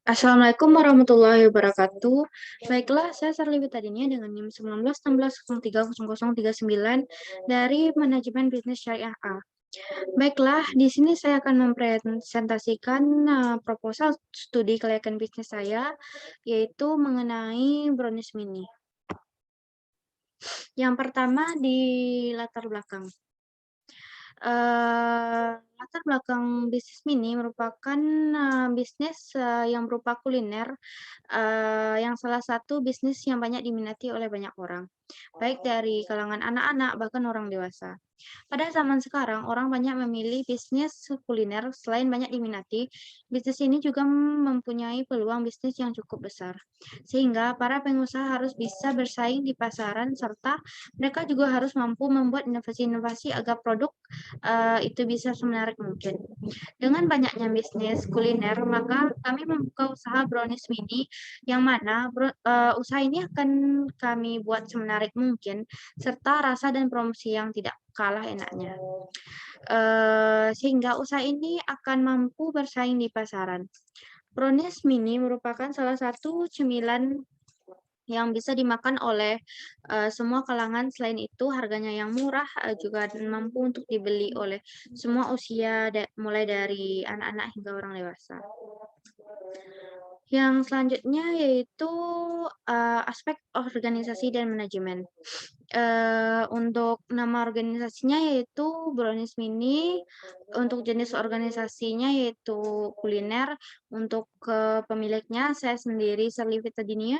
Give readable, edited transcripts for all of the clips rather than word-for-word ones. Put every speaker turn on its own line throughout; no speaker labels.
Assalamualaikum warahmatullahi wabarakatuh. Baiklah, saya Sarli Tadinya dengan NIM 1916030039 dari Manajemen Bisnis Syariah A. Baiklah, di sini saya akan mempresentasikan proposal studi kelayakan bisnis saya, yaitu mengenai Brownies Mini. Yang pertama di latar belakang. Latar belakang bisnis Mini merupakan bisnis yang berupa kuliner, yang salah satu bisnis yang banyak diminati oleh banyak orang, baik dari kalangan anak-anak bahkan orang dewasa. Pada zaman sekarang, orang banyak memilih bisnis kuliner. Selain banyak diminati, bisnis ini juga mempunyai peluang bisnis yang cukup besar. Sehingga para pengusaha harus bisa bersaing di pasaran, serta mereka juga harus mampu membuat inovasi-inovasi agar produk itu bisa semenarik mungkin. Dengan banyaknya bisnis kuliner, maka kami membuka usaha Brownies Mini, yang mana usaha ini akan kami buat semenarik mungkin, serta rasa dan promosi yang tidak kalah enaknya. Sehingga usaha ini akan mampu bersaing di pasaran. Brownies Mini merupakan salah satu cemilan yang bisa dimakan oleh semua kalangan. Selain itu, harganya yang murah juga mampu untuk dibeli oleh semua usia, mulai dari anak-anak hingga orang dewasa. Yang selanjutnya yaitu aspek organisasi dan manajemen. Untuk nama organisasinya yaitu Brownies Mini, untuk jenis organisasinya yaitu kuliner, untuk pemiliknya saya sendiri Sarli Dinia.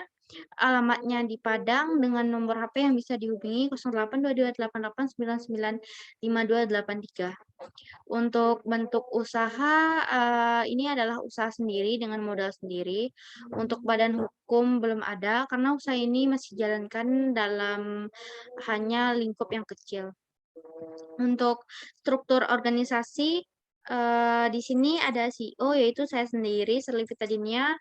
Alamatnya di Padang dengan nomor HP yang bisa dihubungi 082288995283. Untuk bentuk usaha, ini adalah usaha sendiri dengan modal sendiri. Untuk badan hukum belum ada karena usaha ini masih dijalankan dalam hanya lingkup yang kecil. Untuk struktur organisasi, di sini ada CEO yaitu saya sendiri Sarli Dinia.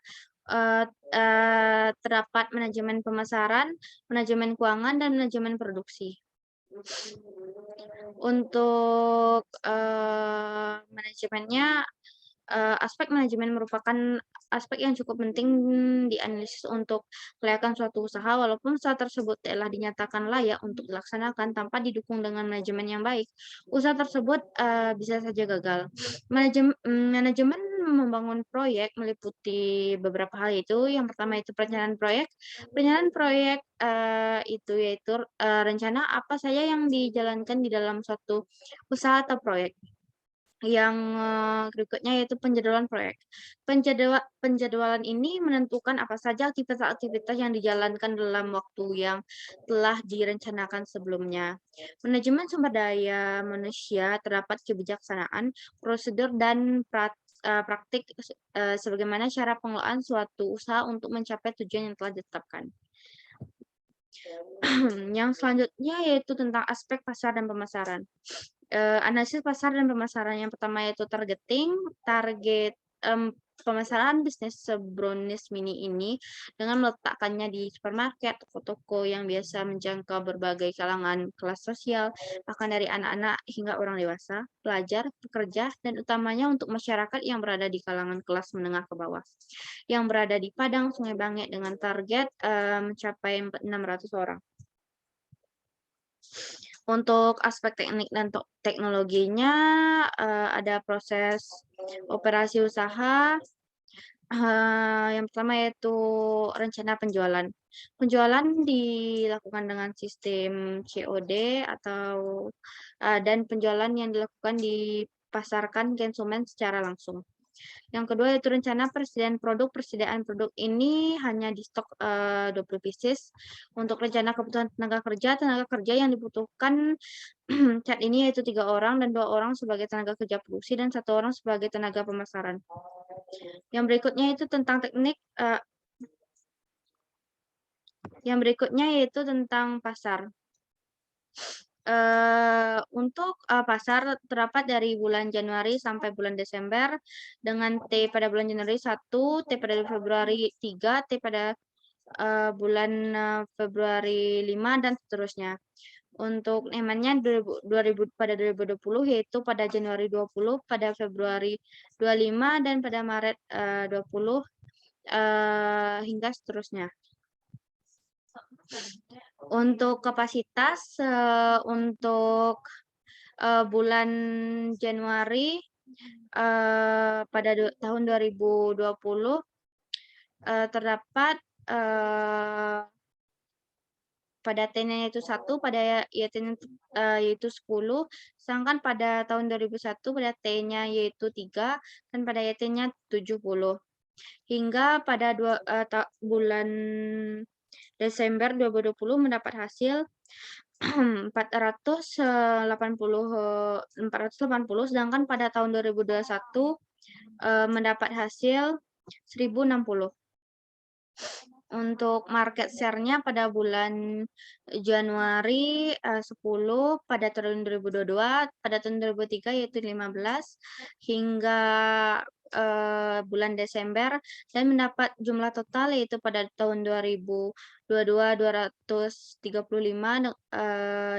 Terdapat manajemen pemasaran, manajemen keuangan, dan manajemen produksi. Untuk manajemennya, aspek manajemen merupakan aspek yang cukup penting dianalisis untuk kelayakan suatu usaha. Walaupun usaha tersebut telah dinyatakan layak untuk dilaksanakan tanpa didukung dengan manajemen yang baik, usaha tersebut bisa saja gagal. Manajemen membangun proyek meliputi beberapa hal, itu yang pertama itu perencanaan proyek. Perencanaan proyek itu yaitu rencana apa saja yang dijalankan di dalam suatu usaha atau proyek. Yang berikutnya yaitu penjadwalan proyek. Penjadwalan ini menentukan apa saja aktivitas-aktivitas yang dijalankan dalam waktu yang telah direncanakan sebelumnya. Manajemen sumber daya manusia, terdapat kebijaksanaan, prosedur, dan praktik sebagaimana cara pengelolaan suatu usaha untuk mencapai tujuan yang telah ditetapkan. Yang selanjutnya yaitu tentang aspek pasar dan pemasaran. Analisis pasar dan pemasaran. Yang pertama yaitu targeting. Target pemasaran bisnis Brownies Mini ini dengan meletakkannya di supermarket, toko-toko yang biasa menjangkau berbagai kalangan kelas sosial, bahkan dari anak-anak hingga orang dewasa, pelajar, pekerja, dan utamanya untuk masyarakat yang berada di kalangan kelas menengah ke bawah, yang berada di Padang, Sungai Bangit, dengan target mencapai 600 orang. Untuk aspek teknik dan teknologinya, ada proses operasi usaha. Yang pertama yaitu rencana penjualan. Penjualan dilakukan dengan sistem COD dan penjualan yang dilakukan dipasarkan konsumen secara langsung. Yang kedua yaitu rencana persediaan produk. Persediaan produk ini hanya di stok 20 pieces. Untuk rencana kebutuhan tenaga kerja yang dibutuhkan saat ini yaitu 3 orang, dan 2 orang sebagai tenaga kerja produksi dan 1 orang sebagai tenaga pemasaran. Yang berikutnya itu tentang teknik. Yang berikutnya yaitu tentang pasar. Untuk pasar terdapat dari bulan Januari sampai bulan Desember dengan T pada bulan Januari 1, T pada Februari 3, T pada bulan Februari 5, dan seterusnya. Untuk demand-nya 2000 pada 2020 yaitu pada Januari 20, pada Februari 25, dan pada Maret 20 hingga seterusnya. Untuk kapasitas untuk bulan Januari pada tahun 2020 terdapat pada T-nya yaitu 1, pada YT-nya yaitu 10, sedangkan pada tahun 2001 pada T-nya yaitu 3 dan pada YT-nya 70. Hingga pada bulan Desember 2020 mendapat hasil 480, sedangkan pada tahun 2021 mendapat hasil 1060. Untuk market share-nya pada bulan Januari 10, pada tahun 2022, pada tahun 2003 yaitu 15, hingga bulan Desember, dan mendapat jumlah total yaitu pada tahun 2022 235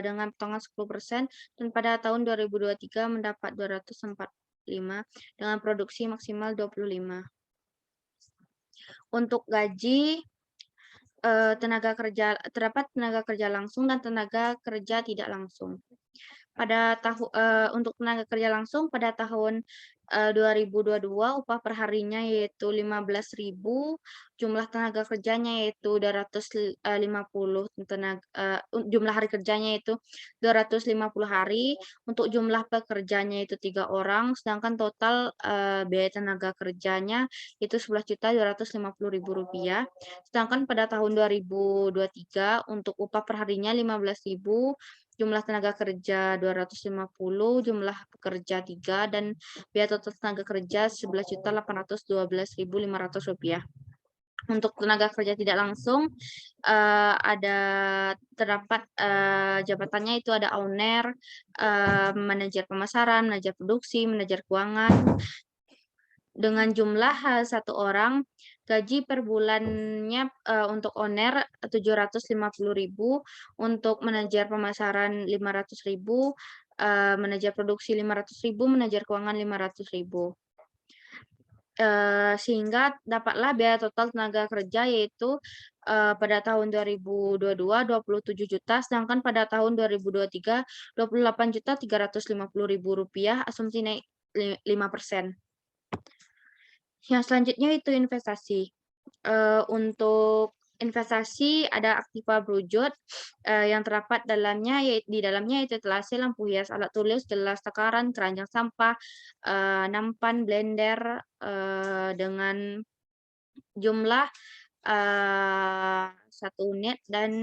dengan potongan 10%, dan pada tahun 2023 mendapat 245 dengan produksi maksimal 25. Untuk gaji tenaga kerja, terdapat tenaga kerja langsung dan tenaga kerja tidak langsung. Untuk tenaga kerja langsung pada tahun 2022 upah per harinya yaitu 15.000, jumlah tenaga kerjanya yaitu 250 jumlah hari kerjanya yaitu 250 hari, untuk jumlah pekerjanya itu 3 orang, sedangkan total biaya tenaga kerjanya itu Rp11.250.000. Sedangkan pada tahun 2023 untuk upah per harinya 15.000, jumlah tenaga kerja 250, jumlah pekerja 3, dan biaya total tenaga kerja Rp11.812.500. Untuk tenaga kerja tidak langsung terdapat jabatannya itu ada owner, manajer pemasaran, manajer produksi, manajer keuangan, dengan jumlah 1 orang. Gaji per bulannya untuk owner 750.000, untuk manajer pemasaran 500.000, manajer produksi 500.000, manajer keuangan 500.000. Sehingga dapatlah biaya total tenaga kerja yaitu pada tahun 2022 27 juta, sedangkan pada tahun 2023 Rp28.350.000, asumsi naik 5%. Yang selanjutnya itu investasi. Untuk investasi ada Aktiva Brujut yang terdapat di dalamnya itu etalase, lampu hias, alat tulis, gelas, takaran, keranjang sampah, nampan, blender dengan jumlah 1 unit dan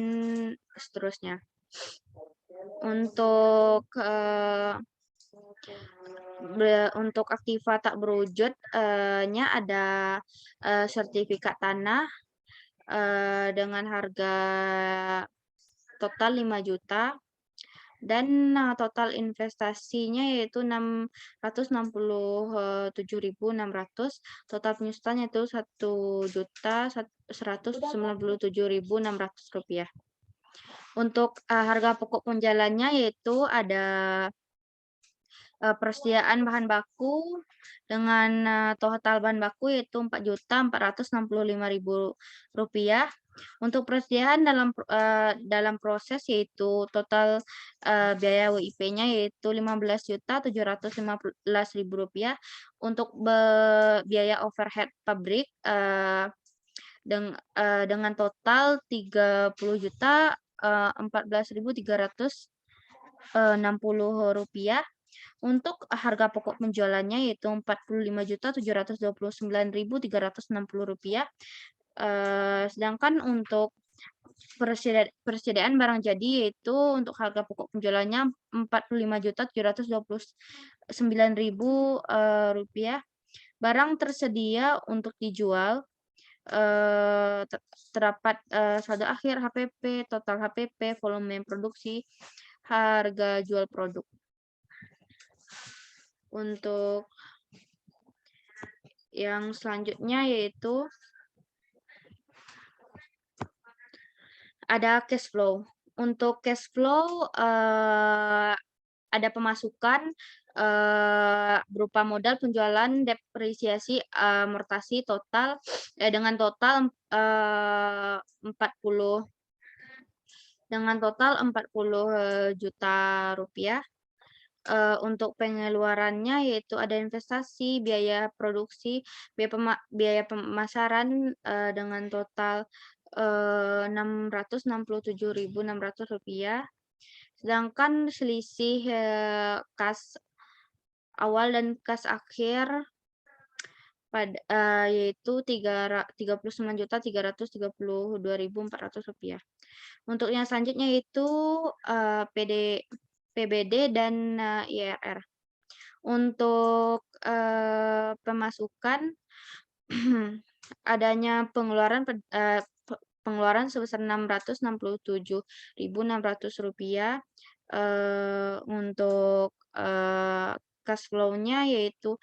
seterusnya. Untuk Aktiva tak berwujud nya ada sertifikat tanah dengan harga total 5 juta, dan total investasinya yaitu 667.600, total penyusutannya itu Rp1.197.600. Untuk harga pokok penjualannya yaitu ada persediaan bahan baku dengan total bahan baku yaitu Rp4.465.000. Untuk persediaan dalam proses yaitu total biaya WIP-nya yaitu Rp15.715.000. Untuk biaya overhead pabrik dengan total Rp35.14.360. Untuk harga pokok penjualannya yaitu Rp45.729.360. Sedangkan untuk persediaan barang jadi yaitu untuk harga pokok penjualannya Rp45.729.000. Barang tersedia untuk dijual terdapat saldo akhir HPP, total HPP, volume produksi, harga jual produk. Untuk yang selanjutnya yaitu ada cash flow. Untuk cash flow, ada pemasukan, berupa modal, penjualan, depresiasi, amortasi total, dengan total, 40 40 juta rupiah. Untuk pengeluarannya yaitu ada investasi, biaya produksi, biaya pemasaran, dengan total, Rp667.600. Sedangkan selisih, kas awal dan kas akhir yaitu Rp39.332.400. Untuk yang selanjutnya yaitu, PBD dan, IRR. Untuk, pemasukan adanya pengeluaran sebesar Rp667.600, untuk, cash flow-nya yaitu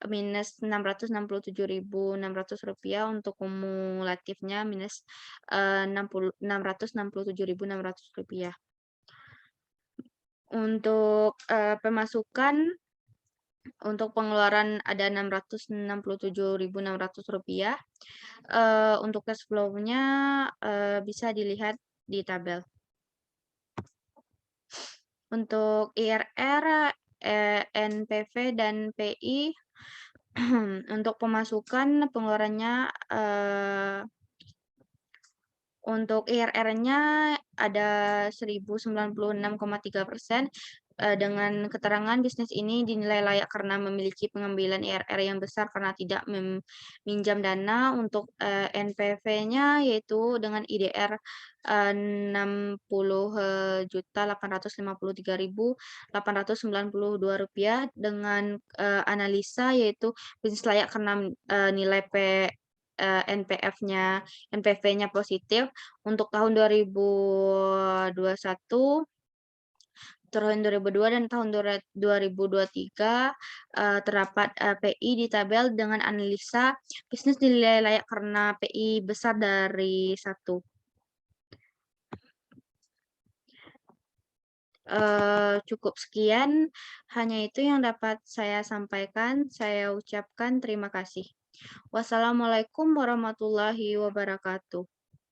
minus Rp667.600, untuk kumulatifnya minus, Rp667.600. Untuk, pemasukan, untuk pengeluaran ada Rp667.600, untuk cash flow-nya, bisa dilihat di tabel. Untuk IRR, NPV dan PI, untuk pemasukan pengeluarannya, untuk IRR-nya ada 1096,3%, dengan keterangan bisnis ini dinilai layak karena memiliki pengambilan IRR yang besar karena tidak meminjam dana. Untuk, NPV-nya yaitu dengan IDR, Rp60.853.892 dengan, analisa yaitu bisnis layak karena, nilai NPV-nya positif. Untuk tahun 2021, tahun 2002 dan tahun 2023, terdapat, PI di tabel dengan analisa bisnis dinilai layak karena PI besar dari 1. Cukup sekian, hanya itu yang dapat saya sampaikan. Saya ucapkan terima kasih. Wassalamualaikum warahmatullahi wabarakatuh.